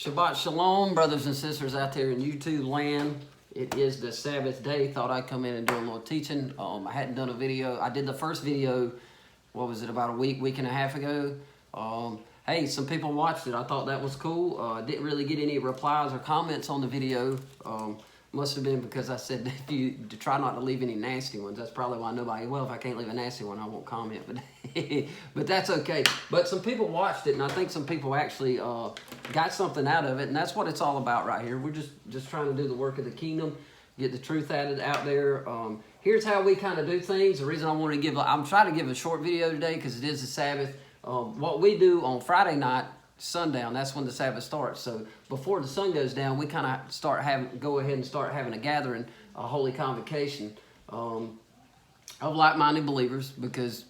Shabbat Shalom, brothers and sisters out there in YouTube land. It is the Sabbath day. Thought I'd come in and do a little teaching. I hadn't done a video. I did the first video, what was it, about a week and a half ago. Hey, some people watched it. I thought that was cool. Didn't really get any replies or comments on the video. Must have been because I said if you try not to leave any nasty ones. That's probably why nobody, well, if I can't leave a nasty one, I won't comment. But that's okay. But some people watched it, and I think some people actually got something out of it, and that's what it's all about right here. We're just trying to do the work of the kingdom, get the truth out there. Here's how we kind of do things. The reason I wanted to give, I'm trying to give a short video today because it is the Sabbath. What we do on Friday night, sundown, that's when the Sabbath starts. So before the sun goes down, we kind of go ahead and start having a gathering, a holy convocation of like-minded believers, because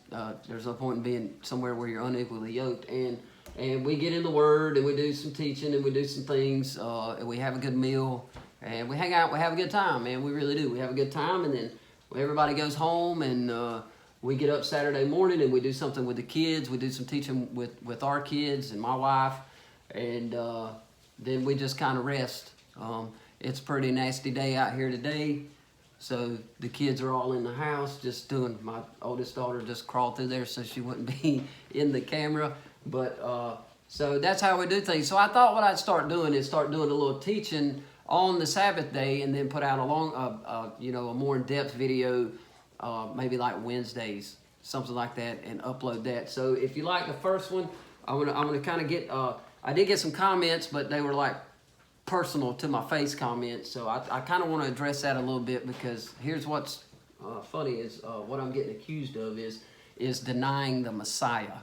there's no point in being somewhere where you're unequally yoked. And we get in the Word, and we do some teaching, and we do some things, and we have a good meal, and we hang out, we have a good time, man. We really do. We have a good time, and then everybody goes home, and we get up Saturday morning and we do something with the kids. We do some teaching with our kids and my wife, and then we just kind of rest. It's a pretty nasty day out here today, so the kids are all in the house just doing, my oldest daughter just crawled through there so she wouldn't be in the camera. But so that's how we do things. So I thought what I'd start doing is start doing a little teaching on the Sabbath day, and then put out a more in-depth video, maybe like Wednesdays, something like that, and upload that. So if you like the first one, I'm gonna kind of get, I did get some comments, but they were like personal to my face comments. So I kind of want to address that a little bit, because here's what's funny is what I'm getting accused of is denying the Messiah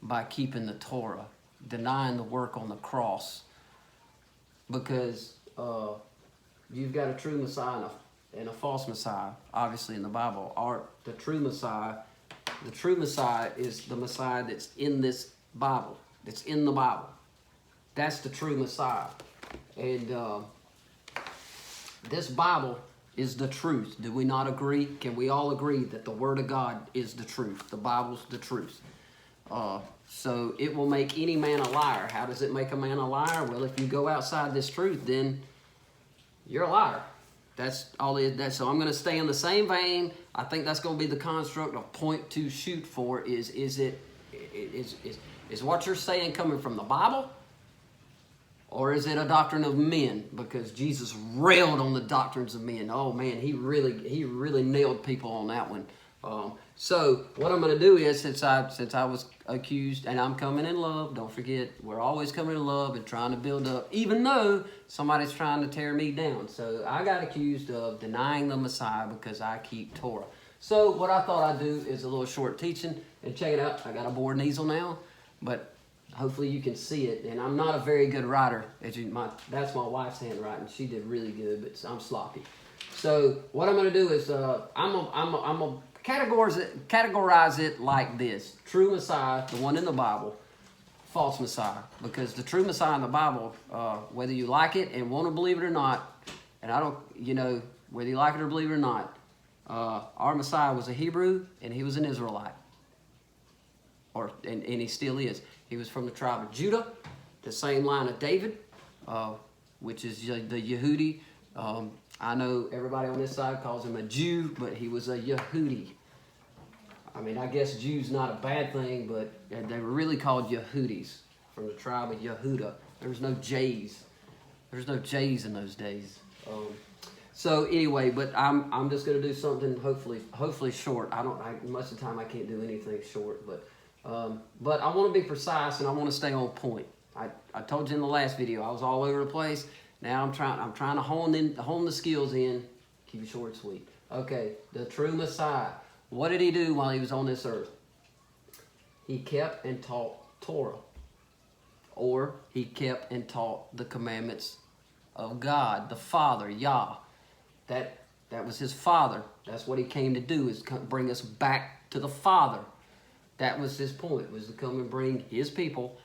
by keeping the Torah, denying the work on the cross, because you've got a true Messiah and a false Messiah, obviously in the Bible. The true Messiah is the Messiah that's in this Bible, that's in the Bible. That's the true Messiah. And this Bible is the truth. Do we not agree? Can we all agree that the Word of God is the truth? The Bible's the truth. So it will make any man a liar. How does it make a man a liar? Well, if you go outside this truth, then you're a liar. That's all it is. So I'm going to stay in the same vein. I think that's going to be the construct of point to shoot for. Is what you're saying coming from the Bible, or is it a doctrine of men? Because Jesus railed on the doctrines of men. Oh man, he really nailed people on that one. So what I'm going to do is, since I was accused, and I'm coming in love, don't forget, we're always coming in love and trying to build up, even though somebody's trying to tear me down. So I got accused of denying the Messiah because I keep Torah. So what I thought I'd do is a little short teaching, and check it out. I got a board and easel now, but hopefully you can see it. And I'm not a very good writer. That's my wife's handwriting. She did really good, but I'm sloppy. So what I'm going to do is I'm gonna categorize it like this: true Messiah, the one in the Bible; false Messiah. Because the true Messiah in the Bible, whether you like it and want to believe it or not, and I don't, whether you like it or believe it or not, our Messiah was a Hebrew and he was an Israelite, and he still is. He was from the tribe of Judah, the same line of David, which is the Yehudi. I know everybody on this side calls him a Jew, but he was a Yehudi. I mean, I guess Jew's not a bad thing, but they were really called Yehudis, from the tribe of Yehuda. There was no J's. There's no J's in those days. So anyway, but I'm just going to do something hopefully short. Most of the time I can't do anything short, but I want to be precise and I want to stay on point. I told you in the last video I was all over the place. Now I'm trying to hone the skills in. Keep it short and sweet. Okay, the true Messiah. What did he do while he was on this earth? He kept and taught Torah, or he kept and taught the commandments of God, the Father, Yah. That was his Father. That's what he came to do, is bring us back to the Father. That was his point, was to come and bring his people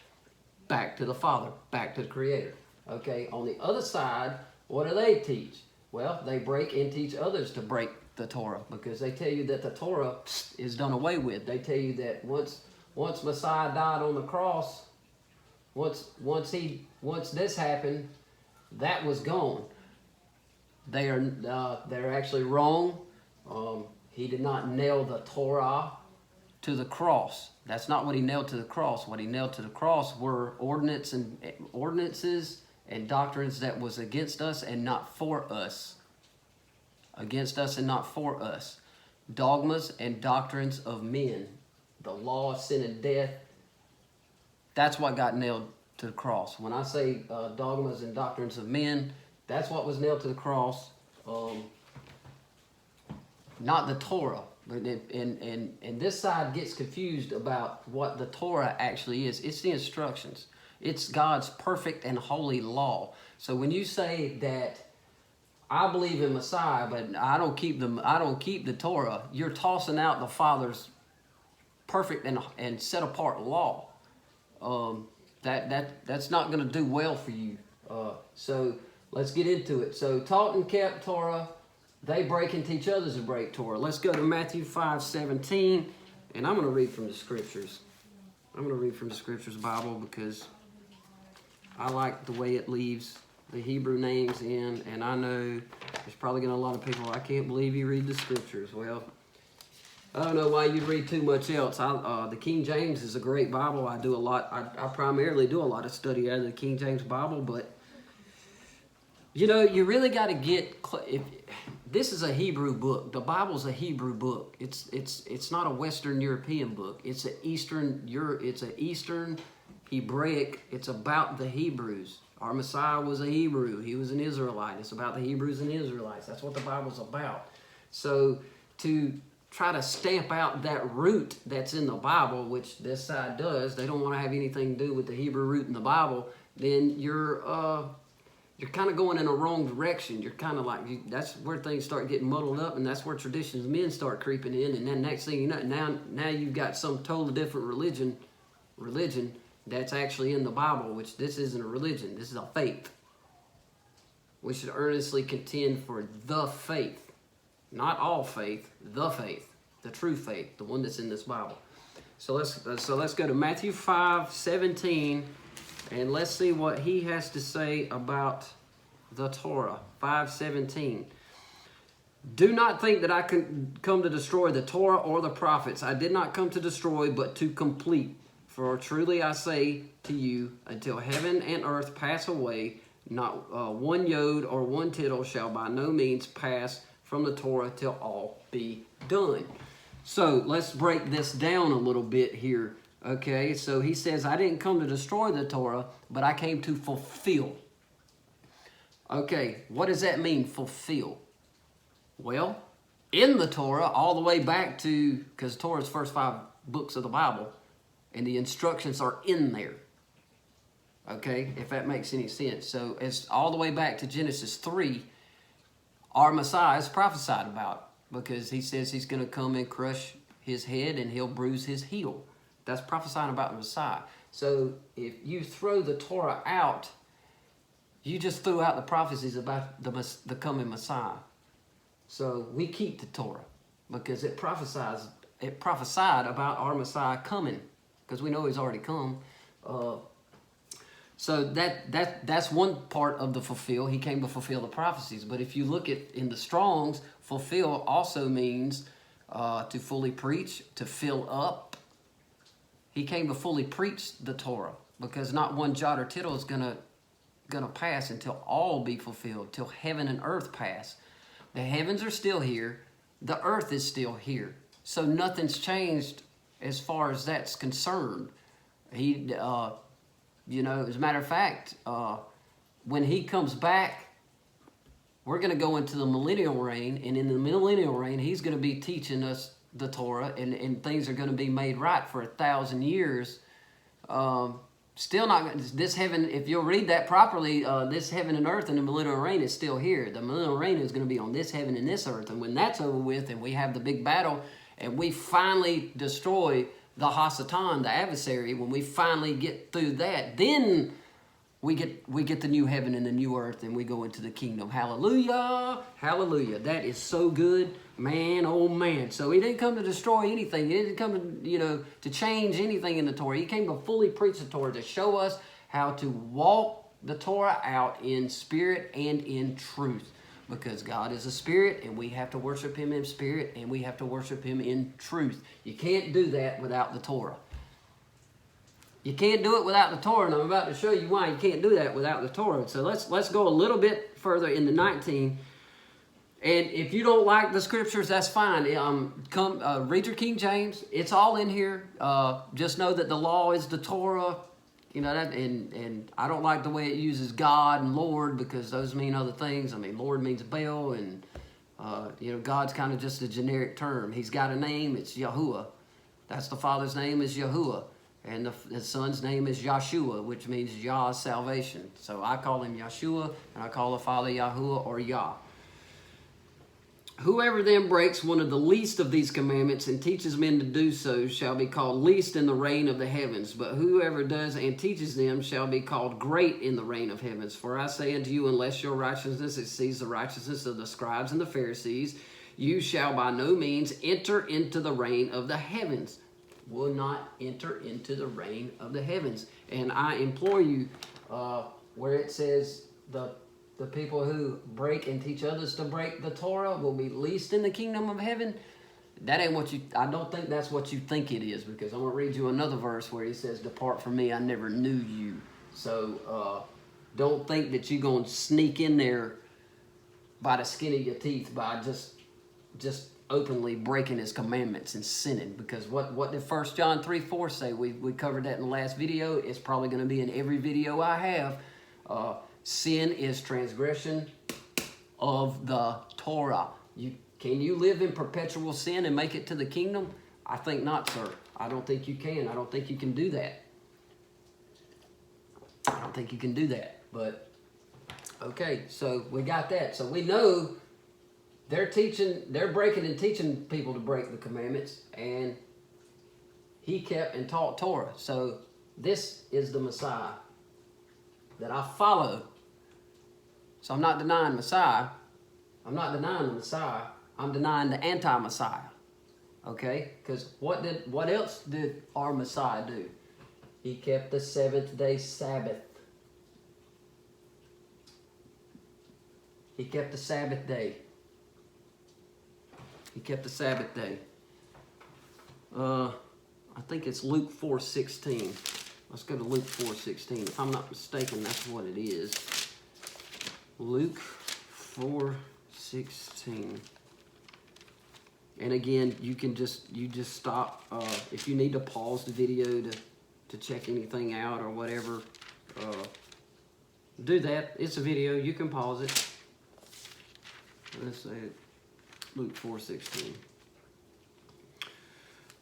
back to the Father, back to the Creator. Okay, on the other side, what do they teach? Well, they break and teach others to break the Torah, because they tell you that the Torah is done away with. They tell you that once Messiah died on the cross, Once this happened, that was gone. They're actually wrong. He did not nail the Torah to the cross. That's not what he nailed to the cross. What he nailed to the cross were ordinances and doctrines that was against us and not for us. Against us and not for us. Dogmas and doctrines of men. The law of sin and death. That's what got nailed to the cross. When I say dogmas and doctrines of men, that's what was nailed to the cross. Not the Torah. But and this side gets confused about what the Torah actually is. It's the instructions. It's God's perfect and holy law. So when you say that I believe in Messiah, but I don't keep the Torah, you're tossing out the Father's perfect and set apart law. That's not going to do well for you. So let's get into it. So taught and kept Torah. They break and teach others to break Torah. Let's go to Matthew 5:17, and I'm going to read from the Scriptures. I'm going to read from the Scriptures Bible because I like the way it leaves the Hebrew names in, and I know there's probably going to be a lot of people, I can't believe you read the Scriptures. Well, I don't know why you'd read too much else. The King James is a great Bible. I do a lot. I primarily do a lot of study out of the King James Bible, but you know, you really got to get. This is a Hebrew book. The Bible's a Hebrew book. It's not a Western European book. It's an Eastern Hebraic. It's about the Hebrews. Our Messiah was a Hebrew. He was an Israelite. It's about the Hebrews and Israelites. That's what the Bible's about. So to try to stamp out that root that's in the Bible, which this side does, they don't want to have anything to do with the Hebrew root in the Bible, then you're kind of going in a wrong direction. You're kind of like, that's where things start getting muddled up, and that's where traditions of men start creeping in, and then next thing you know, now you've got some totally different religion that's actually in the Bible, which this isn't a religion. This is a faith. We should earnestly contend for the faith. Not all faith, the true faith, the one that's in this Bible. So let's go to Matthew 5:17, and let's see what he has to say about the Torah. 5:17. Do not think that I can come to destroy the Torah or the prophets. I did not come to destroy, but to complete. For truly I say to you, until heaven and earth pass away, not one yod or one tittle shall by no means pass from the Torah till all be done. So let's break this down a little bit here. Okay, so he says, I didn't come to destroy the Torah, but I came to fulfill. Okay, what does that mean, fulfill? Well, in the Torah, all the way back to, because Torah is the first 5 books of the Bible, and the instructions are in there. Okay, if that makes any sense. So it's all the way back to Genesis 3, our Messiah is prophesied about, because he says he's going to come and crush his head and he'll bruise his heel. That's prophesying about the Messiah. So if you throw the Torah out, you just threw out the prophecies about the coming Messiah. So we keep the Torah because it prophesied about our Messiah coming, because we know he's already come. So that's one part of the fulfill. He came to fulfill the prophecies. But if you look at in the Strong's, fulfill also means to fully preach, to fill up. He came to fully preach the Torah, because not one jot or tittle is gonna pass until all be fulfilled, till heaven and earth pass. The heavens are still here, the earth is still here. So nothing's changed as far as that's concerned. He as a matter of fact, when he comes back, we're going to go into the millennial reign, and in the millennial reign, he's going to be teaching us the Torah, and things are going to be made right for 1,000 years. Still not, this heaven, if you'll read that properly, this heaven and earth in the millennial reign is still here. The millennial reign is going to be on this heaven and this earth, and when that's over with, and we have the big battle, and we finally destroy the Hasatan, the adversary, when we finally get through that, then we get the new heaven and the new earth, and we go into the kingdom. Hallelujah, hallelujah. That is so good, man, oh man. So he didn't come to destroy anything. He didn't come to, to change anything in the Torah. He came to fully preach the Torah, to show us how to walk the Torah out in spirit and in truth. Because God is a spirit, and we have to worship him in spirit, and we have to worship him in truth. You can't do that without the Torah. You can't do it without the Torah, and I'm about to show you why you can't do that without the Torah. So let's go a little bit further into 19. And if you don't like the scriptures, that's fine. Read your King James. It's all in here. Just know that the law is the Torah. You know that, and I don't like the way it uses God and Lord, because those mean other things. I mean, Lord means Baal, and God's kind of just a generic term. He's got a name. It's Yahuwah. That's the Father's name is Yahuwah, and the Son's name is Yahshua, which means Yah's salvation. So I call him Yahshua, and I call the Father Yahuwah or Yah. Whoever then breaks one of the least of these commandments and teaches men to do so shall be called least in the reign of the heavens. But whoever does and teaches them shall be called great in the reign of heavens. For I say unto you, unless your righteousness exceeds the righteousness of the scribes and the Pharisees, you shall by no means enter into the reign of the heavens. Will not enter into the reign of the heavens. And I implore you, where it says the people who break and teach others to break the Torah will be least in the kingdom of heaven. That ain't what I don't think that's what you think it is, because I'm going to read you another verse where he says, depart from me, I never knew you. So don't think that you're going to sneak in there by the skin of your teeth by just openly breaking his commandments and sinning. Because what did 1 John 3:4 say? We covered that in the last video. It's probably going to be in every video I have. Sin is transgression of the Torah. Can you live in perpetual sin and make it to the kingdom? I think not, sir. I don't think you can. I don't think you can do that. I don't think you can do that. But, okay, so we got that. So we know they're breaking and teaching people to break the commandments, and he kept and taught Torah. So this is the Messiah that I follow. So I'm not denying Messiah. I'm not denying the Messiah. I'm denying the anti-Messiah. Okay? Because what else did our Messiah do? He kept the seventh-day Sabbath. He kept the Sabbath day. He kept the Sabbath day. I think it's Luke 4:16. Let's go to Luke 4:16. If I'm not mistaken, that's what it is. Luke 4:16. And again, you just stop if you need to pause the video to check anything out or whatever. Do that. It's a video. You can pause it. Let's say Luke 4:16.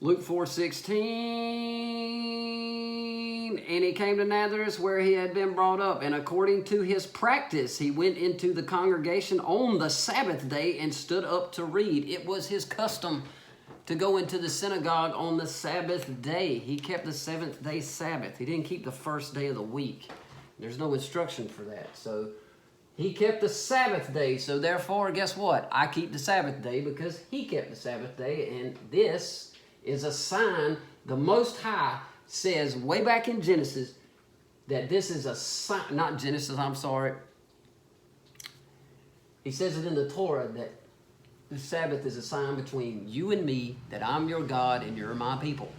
Luke 4:16, and he came to Nazareth where he had been brought up, and according to his practice, he went into the congregation on the Sabbath day and stood up to read. It was his custom to go into the synagogue on the Sabbath day. He kept the seventh-day Sabbath. He didn't keep the first day of the week. There's no instruction for that. So he kept the Sabbath day. So therefore, guess what? I keep the Sabbath day because he kept the Sabbath day, and this is a sign. The Most High says way back in Genesis that this is a sign, not Genesis, I'm sorry. He says it in the Torah that the Sabbath is a sign between you and me, that I'm your God and you're my people.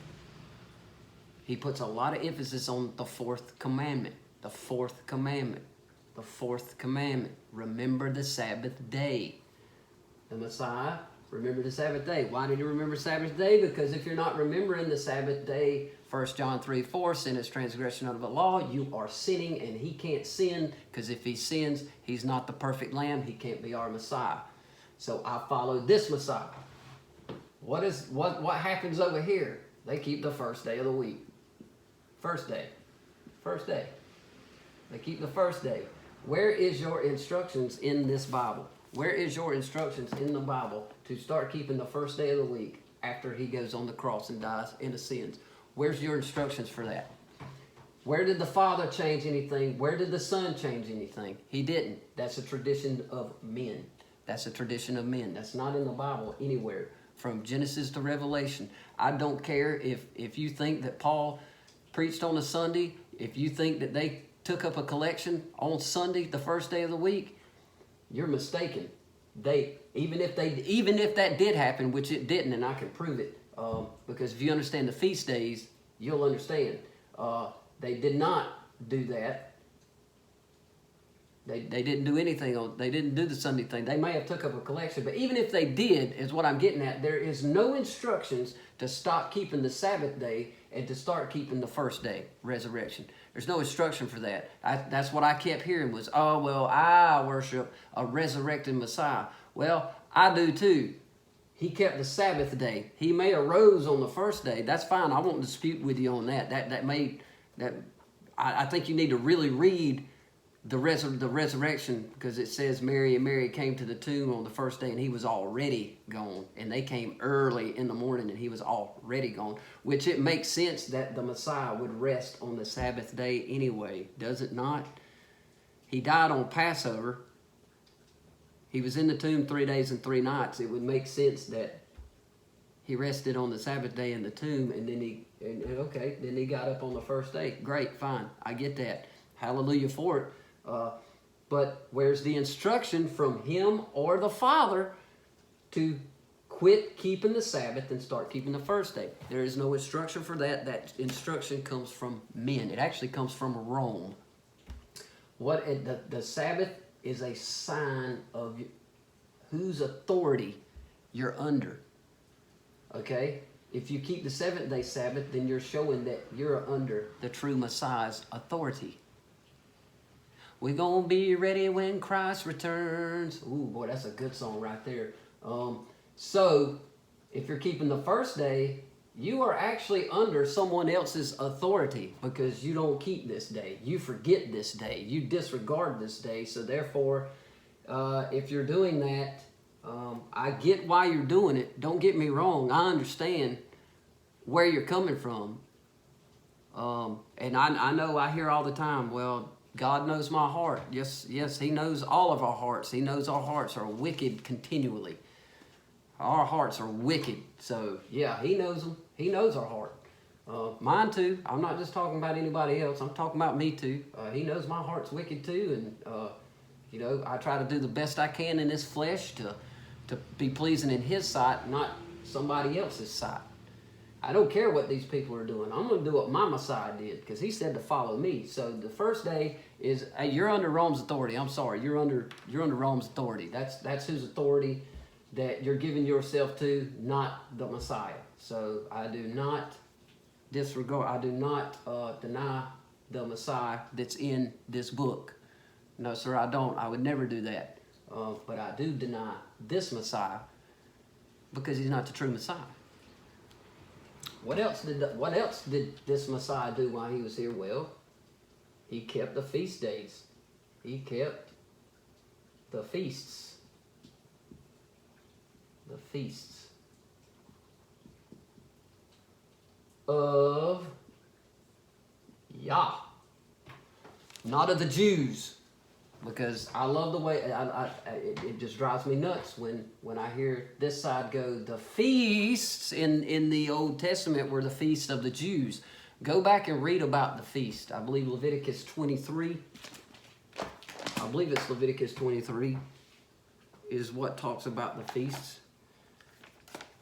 He puts a lot of emphasis on the fourth commandment. The fourth commandment. The fourth commandment. Remember the Sabbath day. The Messiah remember the Sabbath day. Why did he remember Sabbath day? Because if you're not remembering the Sabbath day, 1 John 3:4, sin is transgression of the law. You are sinning, and he can't sin, because if he sins, he's not the perfect lamb. He can't be our Messiah. So I follow this Messiah. What happens over here? They keep the first day of the week. First day. First day. They keep the first day. Where is your instructions in this Bible? Where is your instructions in the Bible to start keeping the first day of the week after he goes on the cross and dies and ascends? Where's your instructions for that? Where did the Father change anything? Where did the Son change anything? He didn't. That's a tradition of men. That's a tradition of men. That's not in the Bible anywhere. From Genesis to Revelation. I don't care if you think that Paul preached on a Sunday. if you think that they took up a collection on Sunday, the first day of the week, you're mistaken. Even if that did happen, which it didn't, and I can prove it, because if you understand the feast days, you'll understand. They did not do that. They didn't do anything they didn't do the Sunday thing. They may have took up a collection, but even if they did, is what I'm getting at, there is no instructions to stop keeping the Sabbath day and to start keeping the first day, resurrection. There's no instruction for that. That's what I kept hearing was, oh, well, I worship a resurrected Messiah. Well, I do too. He kept the Sabbath day. He may have rose on the first day. That's fine. I won't dispute with you on that. I think you need to really read the resurrection, because it says Mary came to the tomb on the first day and he was already gone, and they came early in the morning and he was already gone, which it makes sense that the Messiah would rest on the Sabbath day anyway, does it not? He died on Passover. He was in the tomb 3 days and 3 nights. It would make sense that he rested on the Sabbath day in the tomb, and then he got up on the first day. Great, fine, I get that. Hallelujah for it. But where's the instruction from him or the Father to quit keeping the Sabbath and start keeping the first day? There is no instruction for that. That instruction comes from men. It actually comes from Rome. The Sabbath is a sign of whose authority you're under. Okay? If you keep the seventh-day Sabbath, then you're showing that you're under the true Messiah's authority. We're going to be ready when Christ returns. Ooh, boy, that's a good song right there. So, if you're keeping the first day, you are actually under someone else's authority, because you don't keep this day. You forget this day. You disregard this day. So, therefore, if you're doing that, I get why you're doing it. Don't get me wrong. I understand where you're coming from. And I know I hear all the time, well, God knows my heart. Yes, He knows all of our hearts. He knows our hearts are wicked continually. Our hearts are wicked. So, yeah, He knows them. He knows our heart. Mine too. I'm not just talking about anybody else. I'm talking about me too. He knows my heart's wicked too. And, I try to do the best I can in this flesh to be pleasing in His sight, not somebody else's sight. I don't care what these people are doing. I'm going to do what my Messiah did, because He said to follow me. So the first day is, hey, you're under Rome's authority. I'm sorry, you're under Rome's authority. That's whose authority that you're giving yourself to, not the Messiah. So I do not disregard. I do not deny the Messiah that's in this book. No, sir, I don't. I would never do that. But I do deny this Messiah, because He's not the true Messiah. What else did this Messiah do while He was here? Well, He kept the feast days. He kept the feasts. The feasts of Yah. Not of the Jews. Because I love the way, it just drives me nuts when I hear this side go, the feasts in the Old Testament were the feasts of the Jews. Go back and read about the feast. I believe Leviticus 23. I believe it's Leviticus 23 is what talks about the feasts.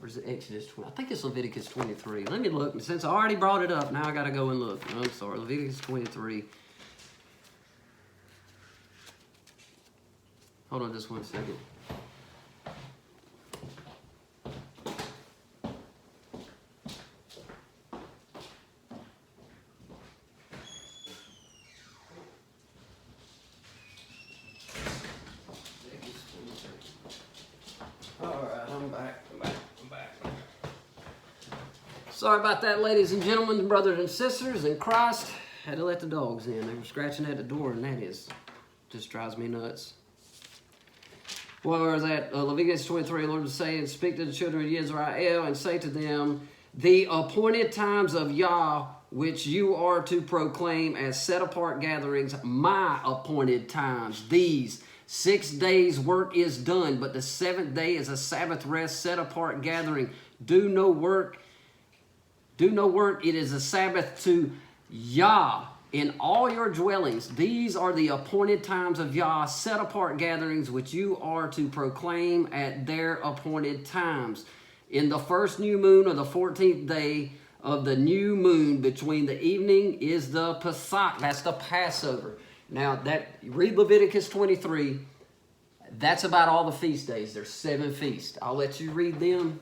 Or is it Exodus 20? I think it's Leviticus 23. Let me look. Since I already brought it up, now I got to go and look. I'm sorry. Leviticus 23. Hold on just one second. All right, I'm back. Sorry about that, ladies and gentlemen, brothers and sisters in Christ. Had to let the dogs in. They were scratching at the door, and that just drives me nuts. Where is that? Leviticus 23, Lord is saying, speak to the children of Israel and say to them, the appointed times of Yah, which you are to proclaim as set apart gatherings, my appointed times. These 6 days work is done, but the 7th day is a Sabbath rest, set apart gathering. Do no work. It is a Sabbath to Yah. in all your dwellings. These are the appointed times of Yah, set apart gatherings, which you are to proclaim at their appointed times. In the first new moon of the 14th day of the new moon between the evening is the Pesach. That's the Passover. Now, read Leviticus 23. That's about all the feast days. There's 7 feasts. I'll let you read them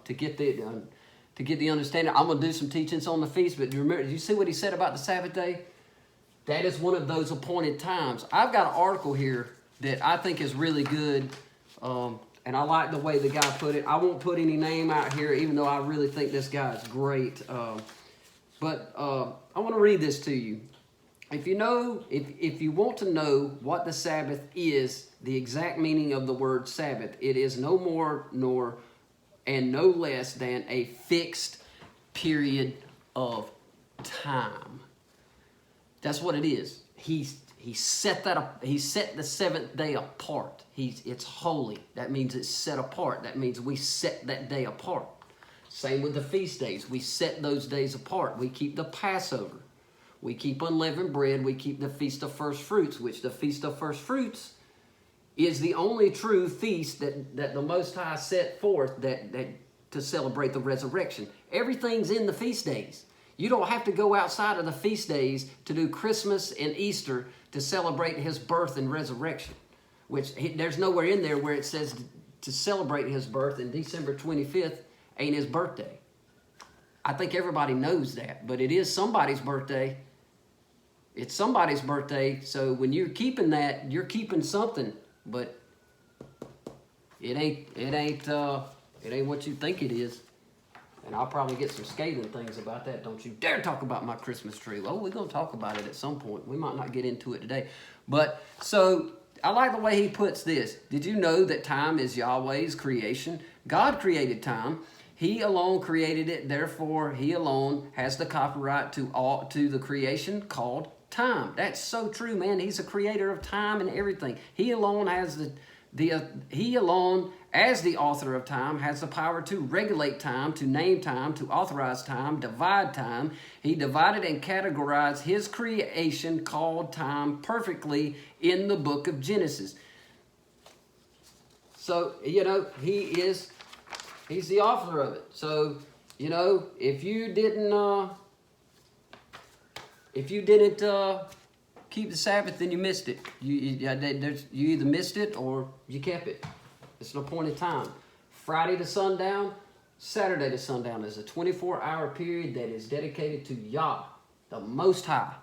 to get the understanding. I'm going to do some teachings on the feast, but remember, did you see what he said about the Sabbath day? That is one of those appointed times. I've got an article here that I think is really good, and I like the way the guy put it. I won't put any name out here, even though I really think this guy is great. But I want to read this to you. If you want to know what the Sabbath is, the exact meaning of the word Sabbath, it is no more nor and no less than a fixed period of time. That's what it is. He set that up. He set the 7th day apart. It's holy. That means it's set apart. That means we set that day apart. Same with the feast days. We set those days apart. We keep the Passover. We keep unleavened bread. We keep the Feast of First Fruits, which the Feast of First Fruits is the only true feast that the Most High set forth that to celebrate the resurrection. Everything's in the feast days. You don't have to go outside of the feast days to do Christmas and Easter to celebrate his birth and resurrection, which there's nowhere in there where it says to celebrate his birth, and December 25th ain't his birthday. I think everybody knows that, but it is somebody's birthday. It's somebody's birthday, so when you're keeping that, you're keeping something, but it ain't what you think it is. And I'll probably get some scathing things about that. Don't you dare talk about my Christmas tree. Well, we're going to talk about it at some point. We might not get into it today. But, so, I like the way he puts this. Did you know that time is Yahweh's creation? God created time. He alone created it. Therefore, he alone has the copyright to the creation called time. That's so true, man. He's a creator of time and everything. He alone has he alone, as the author of time, has the power to regulate time, to name time, to authorize time, divide time. He divided and categorized his creation called time perfectly in the book of Genesis. So, he's the author of it. So, if you didn't keep the Sabbath, then you missed it. You either missed it or you kept it. It's an appointed time. Friday to sundown, Saturday to sundown is a 24-hour period that is dedicated to Yah, the Most High.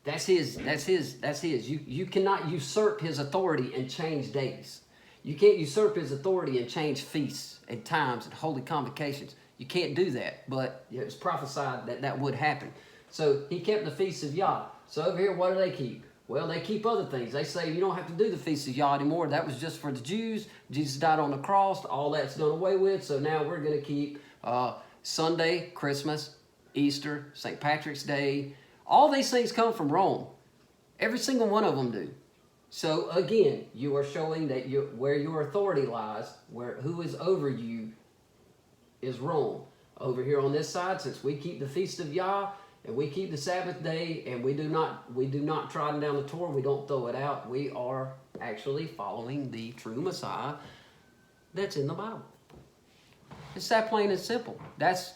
That's his. You cannot usurp his authority and change days. You can't usurp his authority and change feasts and times and holy convocations. You can't do that, but it was prophesied that would happen. So he kept the feasts of Yah. So over here, what do they keep? Well, they keep other things. They say you don't have to do the feasts of Yah anymore. That was just for the Jews. Jesus died on the cross. All that's done away with. So now we're going to keep Sunday, Christmas, Easter, St. Patrick's Day. All these things come from Rome. Every single one of them do. So again, you are showing that where your authority lies, who is over you, is Rome. Over here on this side, since we keep the feast of Yah and we keep the Sabbath day, and we do not trot down the Torah, we don't throw it out. We are actually following the true Messiah that's in the Bible. It's that plain and simple. That's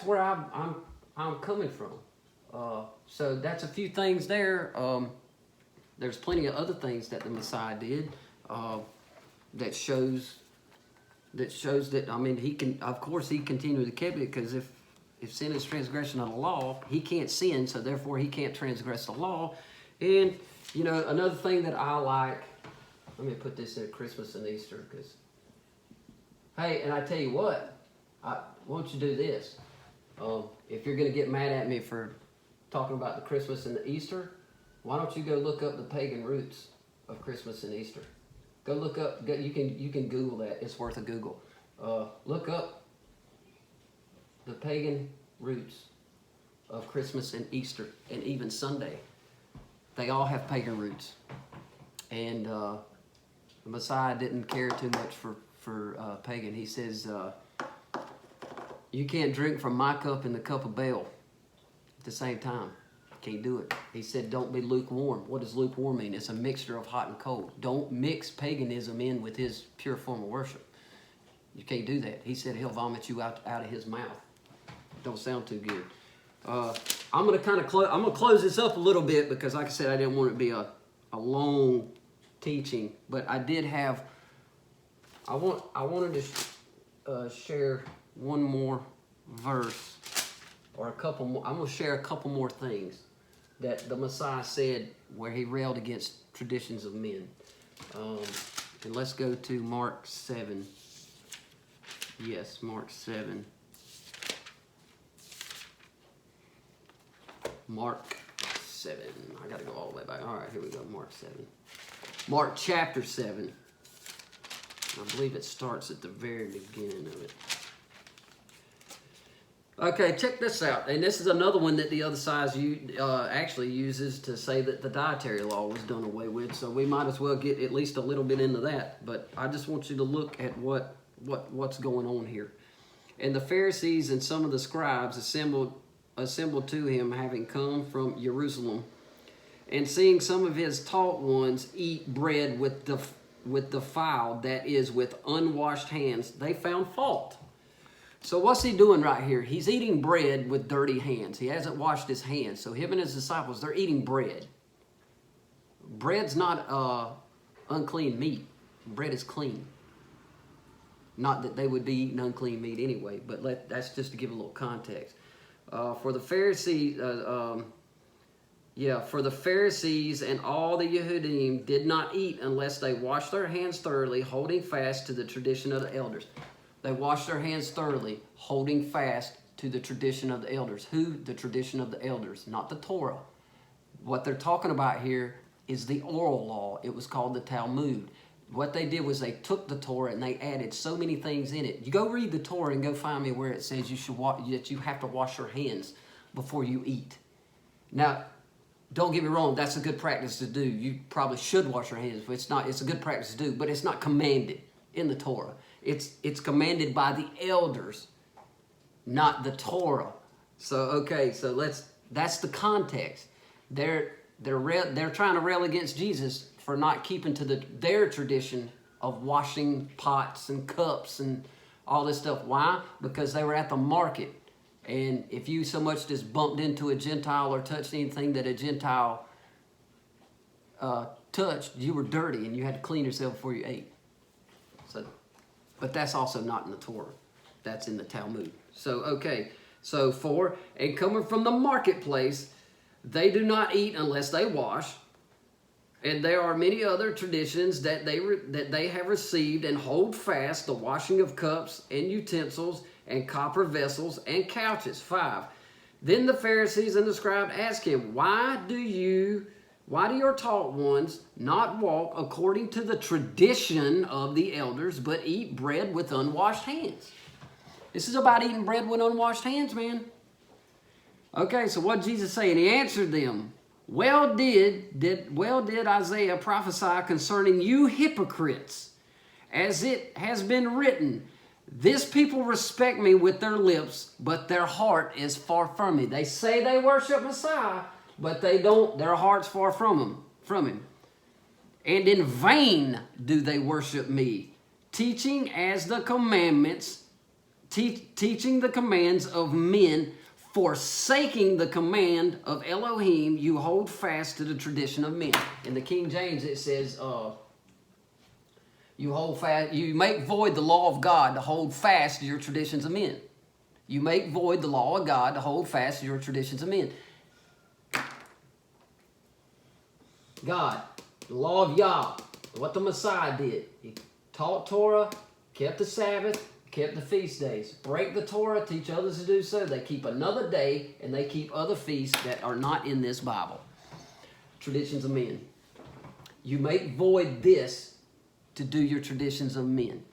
where I'm coming from. So that's a few things there. There's plenty of other things that the Messiah did that shows that, I mean, he continued to keep it, because if sin is transgression of the law, he can't sin, so therefore he can't transgress the law. And, another thing that I like, let me put this in Christmas and Easter, because, hey, and I tell you what, why don't you do this? If you're going to get mad at me for talking about the Christmas and the Easter, why don't you go look up the pagan roots of Christmas and Easter? Go look up, you can Google that. It's worth a Google. Look up the pagan roots of Christmas and Easter and even Sunday. They all have pagan roots. And the Messiah didn't care too much for pagan. He says, you can't drink from my cup and the cup of Baal. At the same time, can't do it. He said, don't be lukewarm. What does lukewarm mean? It's a mixture of hot and cold. Don't mix paganism in with his pure form of worship. You can't do that. He said he'll vomit you out of his mouth. Don't sound too good. I'm gonna close this up a little bit because, like I said, I didn't want it to be a long teaching, but I did have. I wanted to share one more verse or a couple more. I'm gonna share a couple more things that the Messiah said where he railed against traditions of men. And let's go to Mark 7. Yes, Mark 7. Mark 7. I got to go all the way back. All right, here we go. Mark 7. Mark chapter 7. I believe it starts at the very beginning of it. Okay, check this out. And this is another one that the other side actually uses to say that the dietary law was done away with. So we might as well get at least a little bit into that. But I just want you to look at what's going on here. And the Pharisees and some of the scribes assembled to him, having come from Jerusalem, and seeing some of his taught ones eat bread with defiled, that is, with unwashed hands, they found fault. So what's he doing right here? He's eating bread with dirty hands. He hasn't washed his hands. So him and his disciples, they're eating bread. Bread's not unclean meat. Bread is clean. Not that they would be eating unclean meat anyway, but that's just to give a little context. For the Pharisees and all the Yehudim did not eat unless they washed their hands thoroughly, holding fast to the tradition of the elders. They washed their hands thoroughly, holding fast to the tradition of the elders. Who? The tradition of the elders, not the Torah. What they're talking about here is the oral law. It was called the Talmud. What they did was they took the Torah and they added so many things in it. You go read the Torah and go find me where it says that you have to wash your hands before you eat. Now, don't get me wrong, that's a good practice to do. You probably should wash your hands, but it's a good practice to do, but it's not commanded in the Torah. It's commanded by the elders, not the Torah. So that's the context. They're trying to rail against Jesus for not keeping to their tradition of washing pots and cups and all this stuff. Why? Because they were at the market. And if you so much as bumped into a Gentile or touched anything that a Gentile touched, you were dirty and you had to clean yourself before you ate. But that's also not in the Torah. That's in the Talmud. So 4, and coming from the marketplace, they do not eat unless they wash. And there are many other traditions that they have received and hold fast, the washing of cups and utensils and copper vessels and couches. 5. Then the Pharisees and the scribes asked him, Why do your taught ones not walk according to the tradition of the elders, but eat bread with unwashed hands? This is about eating bread with unwashed hands, man. Okay, so what did Jesus say? And he answered them, Well did Isaiah prophesy concerning you hypocrites, as it has been written, This people respect me with their lips, but their heart is far from me. They say they worship Messiah, but they don't. Their heart's far from him. And in vain do they worship me, teaching the commands of men, forsaking the command of Elohim. You hold fast to the tradition of men. In the King James, it says, you make void the law of God to hold fast to your traditions of men. You make void the law of God to hold fast to your traditions of men. God, the law of Yah, what the Messiah did. He taught Torah, kept the Sabbath, kept the feast days. Break the Torah, teach others to do so. They keep another day, and they keep other feasts that are not in this Bible. Traditions of men. You make void this to do your traditions of men.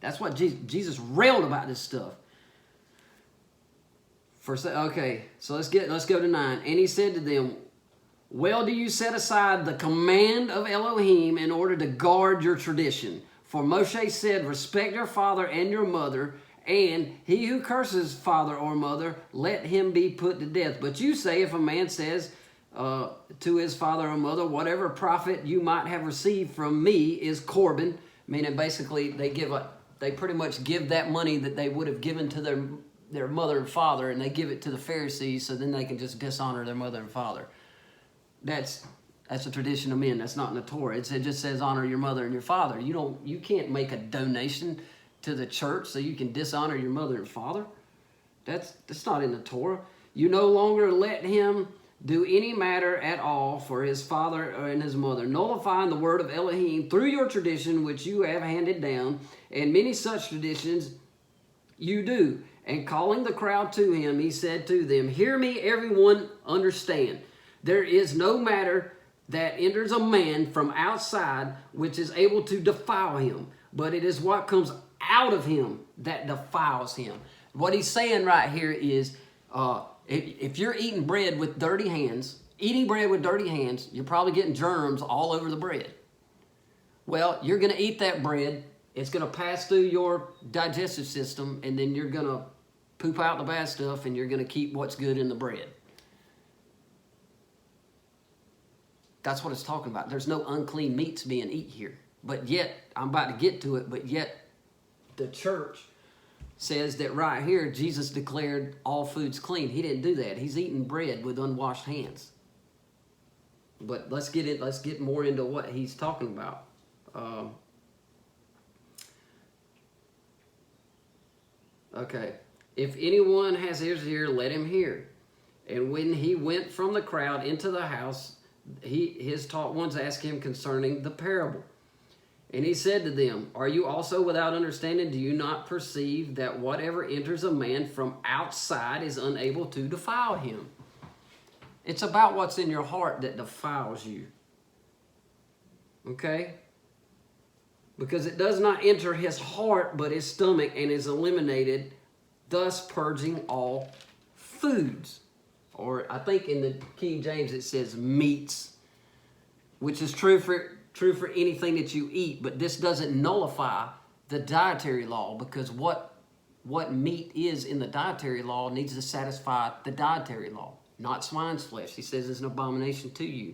That's what Jesus railed about this stuff. Okay, so let's go to 9. And he said to them, Well, do you set aside the command of Elohim in order to guard your tradition? For Moshe said, Respect your father and your mother, And he who curses father or mother, let him be put to death. But you say, if a man says to his father or mother, whatever profit you might have received from me is Corban, meaning basically they pretty much give that money that they would have given to their mother and father, and they give it to the Pharisees, so then they can just dishonor their mother and father. That's a tradition of men. That's not in the Torah. It just says honor your mother and your father. You can't make a donation to the church so you can dishonor your mother and father. That's not in the Torah. You no longer let him do any matter at all for his father and his mother, nullifying the word of Elohim through your tradition which you have handed down, and many such traditions you do. And calling the crowd to him, he said to them, hear me, everyone, understand. There is no matter that enters a man from outside which is able to defile him, but it is what comes out of him that defiles him. What he's saying right here is, if you're eating bread with dirty hands, you're probably getting germs all over the bread. Well, you're going to eat that bread. It's going to pass through your digestive system, and then you're going to poop out the bad stuff, and you're going to keep what's good in the bread. That's what it's talking about. There's no unclean meats being eaten here. But yet, I'm about to get to it, but yet the church says that right here, Jesus declared all foods clean. He didn't do that. He's eating bread with unwashed hands. But let's get more into what he's talking about. Okay. If anyone has ears to hear, let him hear. And when he went from the crowd into the house, his taught ones asked him concerning the parable. And he said to them, are you also without understanding? Do you not perceive that whatever enters a man from outside is unable to defile him? It's about what's in your heart that defiles you. Okay? Because it does not enter his heart, but his stomach, and is eliminated, thus purging all foods. Or I think in the King James it says meats, which is true for anything that you eat, but this doesn't nullify the dietary law, because what meat is in the dietary law needs to satisfy the dietary law, not swine's flesh. He says it's an abomination to you.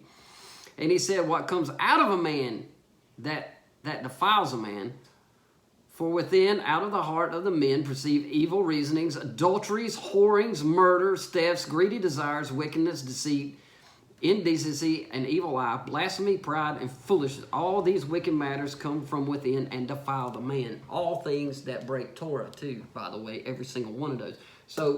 And he said, what comes out of a man that defiles a man, for within, out of the heart of the men, proceed evil reasonings, adulteries, whorings, murders, thefts, greedy desires, wickedness, deceit, indecency, and evil eye, blasphemy, pride, and foolishness. All these wicked matters come from within and defile the man. All things that break Torah too, by the way, every single one of those. So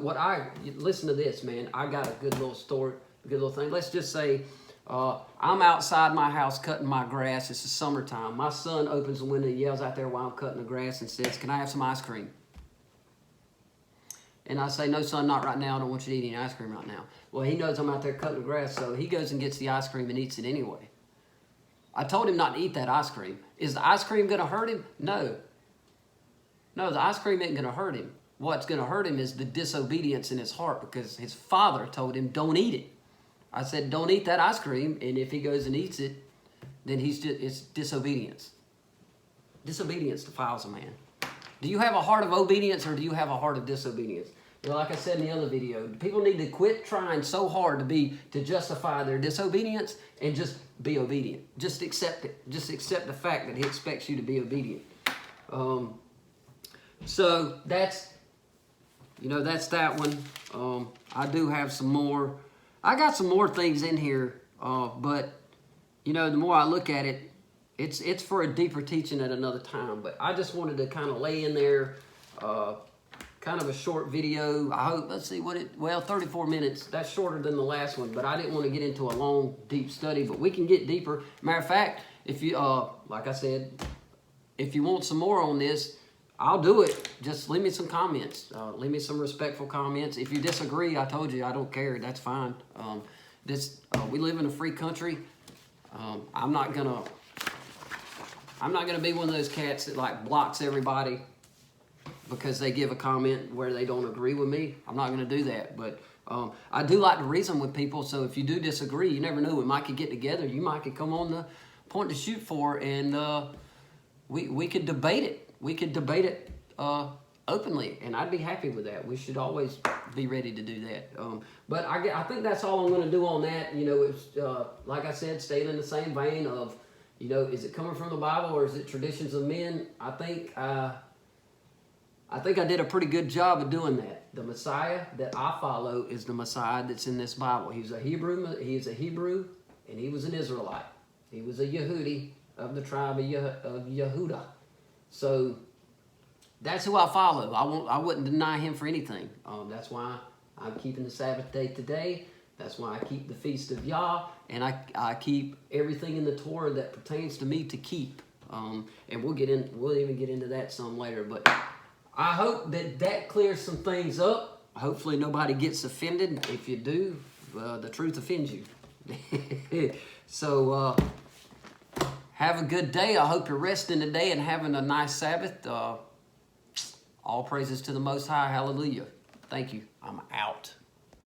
listen to this, man. I got a good little story, a good little thing. Let's just say I'm outside my house cutting my grass. It's the summertime. My son opens the window and yells out there while I'm cutting the grass and says, can I have some ice cream? And I say, no, son, not right now. I don't want you to eat any ice cream right now. Well, he knows I'm out there cutting the grass, so he goes and gets the ice cream and eats it anyway. I told him not to eat that ice cream. Is the ice cream going to hurt him? No. No, the ice cream isn't going to hurt him. What's going to hurt him is the disobedience in his heart, because his father told him, don't eat it. I said, don't eat that ice cream, and if he goes and eats it, then it's disobedience. Disobedience defiles a man. Do you have a heart of obedience, or do you have a heart of disobedience? You know, like I said in the other video, people need to quit trying so hard to justify their disobedience and just be obedient. Just accept it. Just accept the fact that he expects you to be obedient. So that's that one. I do have some more. I got some more things in here, but the more I look at it, it's for a deeper teaching at another time. But I just wanted to kind of lay in there, kind of a short video. I hope, 34 minutes. That's shorter than the last one, but I didn't want to get into a long, deep study. But we can get deeper. Matter of fact, if you, like I said, if you want some more on this, I'll do it. Just leave me some comments. Leave me some respectful comments. If you disagree, I told you I don't care. That's fine. We live in a free country. I'm not gonna be one of those cats that blocks everybody because they give a comment where they don't agree with me. I'm not gonna do that. But I do like to reason with people. So if you do disagree, you never know. We might could get together. You might could come on the point to shoot for, and we could debate it. We could debate it openly, and I'd be happy with that. We should always be ready to do that. But I think that's all I'm going to do on that. You know, it's like I said, staying in the same vein of, you know, is it coming from the Bible or is it traditions of men? I think I did a pretty good job of doing that. The Messiah that I follow is the Messiah that's in this Bible. He is a Hebrew, and he was an Israelite. He was a Yehudi of the tribe of Yehuda. So that's who I follow. I wouldn't deny him for anything. That's why I'm keeping the Sabbath day today. That's why I keep the Feast of Yah, and I keep everything in the Torah that pertains to me to keep. And we'll even get into that some later. But I hope that clears some things up. Hopefully nobody gets offended. If you do, the truth offends you. So have a good day. I hope you're resting today and having a nice Sabbath. All praises to the Most High. Hallelujah. Thank you. I'm out.